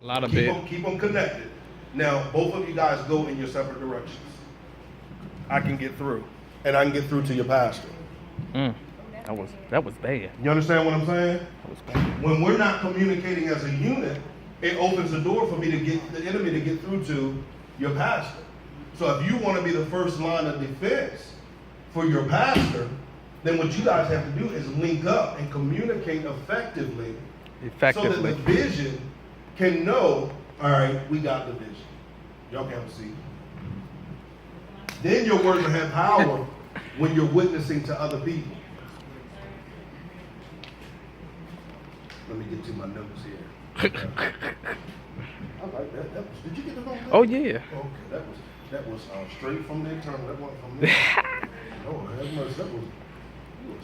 A lot of Keep them connected. Now, both of you guys go in your separate directions. I can get through, and I can get through to your pastor. That was bad. You understand what I'm saying? That was bad. When we're not communicating as a unit, it opens the door for me to get the enemy to get through to your pastor. So if you want to be the first line of defense for your pastor, then what you guys have to do is link up and communicate effectively. So that the vision can know, all right, we got the vision. Y'all can't see. Then your words will have power when you're witnessing to other people. Let me get to my notes here. I like that. Did you get the note? Oh yeah. Okay, that was straight from the internal. That wasn't from me. Oh, that was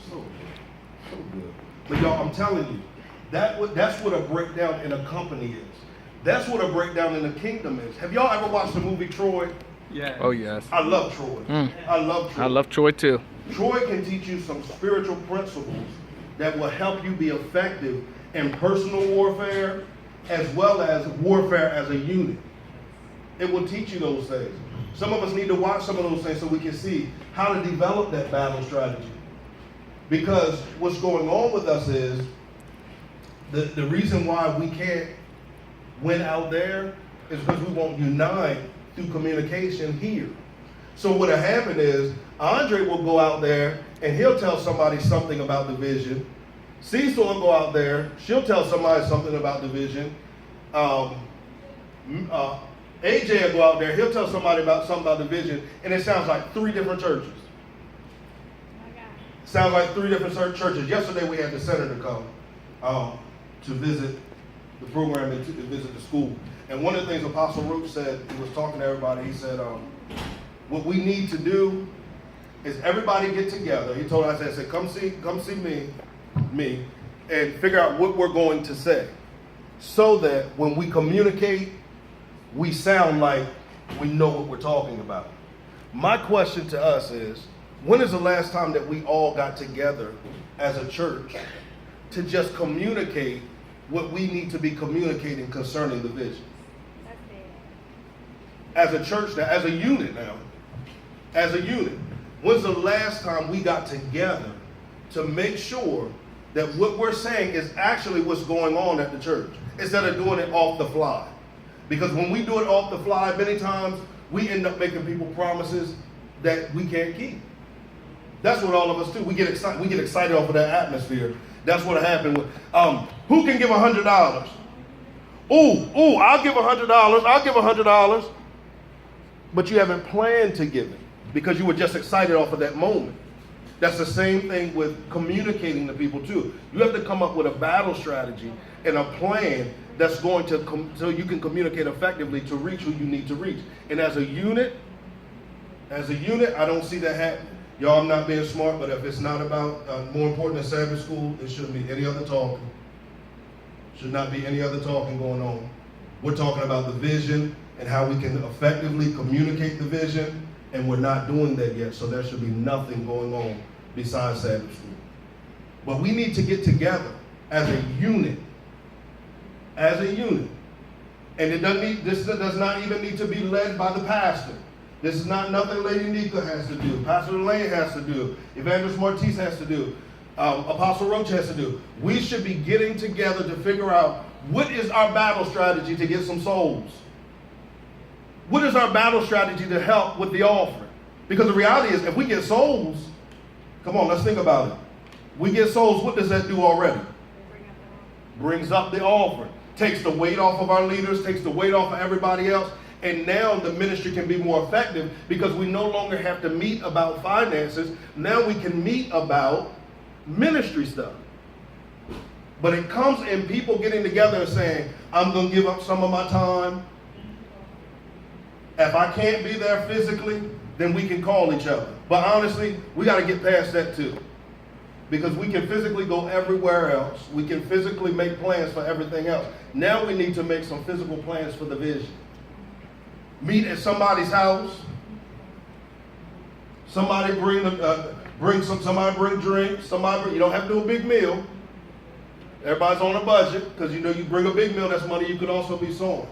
so good. But y'all, I'm telling you, that's what a breakdown in a company is. That's what a breakdown in the kingdom is. Have y'all ever watched the movie Troy? Yeah. Oh yes. I love Troy. I love Troy. I love Troy too. Troy can teach you some spiritual principles that will help you be effective in personal warfare as well as warfare as a unit. It will teach you those things. Some of us need to watch some of those things so we can see how to develop that battle strategy. Because what's going on with us is the reason why we can't win out there is because we won't unite through communication here. So what'll happen is Andre will go out there and he'll tell somebody something about the vision. Cecil will go out there, she'll tell somebody something about the vision. AJ will go out there, he'll tell somebody something about the vision, and it sounds like 3 different churches. Sounds like 3 different churches. Yesterday we had the senator come to visit the program and to visit the school. And one of the things Apostle Roach said, he was talking to everybody, he said, what we need to do is everybody get together. He told us, I said, come see me, and figure out what we're going to say. So that when we communicate, we sound like we know what we're talking about. My question to us is, when is the last time that we all got together as a church to just communicate what we need to be communicating concerning the vision? As a church now, as a unit now, as a unit, when's the last time we got together to make sure that what we're saying is actually what's going on at the church, instead of doing it off the fly? Because when we do it off the fly, many times we end up making people promises that we can't keep. That's what all of us do. We get excited. We get excited off of that atmosphere. That's what happened with. Who can give $100? Ooh, I'll give $100. I'll give $100. But you haven't planned to give it because you were just excited off of that moment. That's the same thing with communicating to people too. You have to come up with a battle strategy and a plan that's going to so you can communicate effectively to reach who you need to reach. And as a unit, I don't see that happening. Y'all, I'm not being smart, but if it's not about more important than Sabbath school, it shouldn't be any other talking. Should not be any other talking going on. We're talking about the vision and how we can effectively communicate the vision, and we're not doing that yet, so there should be nothing going on besides Sabbath school. But we need to get together as a unit. As a unit. And this does not even need to be led by the pastor. This is not nothing Lady Nika has to do, Pastor Lane has to do, Evangelist Martise has to do, Apostle Roach has to do. We should be getting together to figure out what is our battle strategy to get some souls. What is our battle strategy to help with the offering? Because the reality is, if we get souls, come on, let's think about it. We get souls, what does that do already? Brings up the offering. Takes the weight off of our leaders, takes the weight off of everybody else. And now the ministry can be more effective because we no longer have to meet about finances. Now we can meet about ministry stuff. But it comes in people getting together and saying, I'm going to give up some of my time. If I can't be there physically, then we can call each other. But honestly, we got to get past that too. Because we can physically go everywhere else. We can physically make plans for everything else. Now we need to make some physical plans for the vision. Meet at somebody's house. Somebody bring drinks. You don't have to do a big meal. Everybody's on a budget because you know you bring a big meal, that's money you could also be sowing.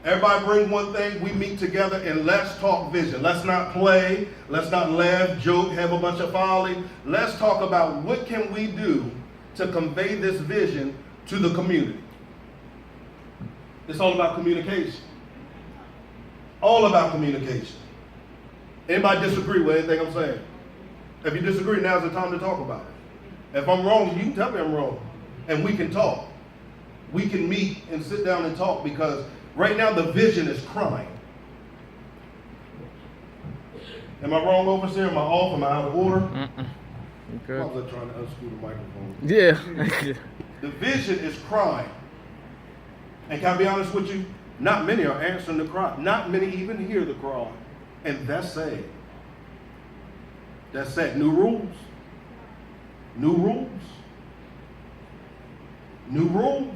Everybody bring one thing, we meet together and let's talk vision. Let's not play, let's not laugh, joke, have a bunch of folly. Let's talk about what can we do to convey this vision to the community. It's all about communication. All about communication. Anybody disagree with anything I'm saying? If you disagree, now's the time to talk about it. If I'm wrong, you can tell me I'm wrong. And we can talk. We can meet and sit down and talk because right now the vision is crying. Am I wrong, overseer? Am I off? Am I out of order? Okay. I was trying to unscrew the microphone. Yeah. The vision is crying. And can I be honest with you? Not many are answering the cry. Not many even hear the cry. And that's sad. That's sad. New rules. New rules. New rules.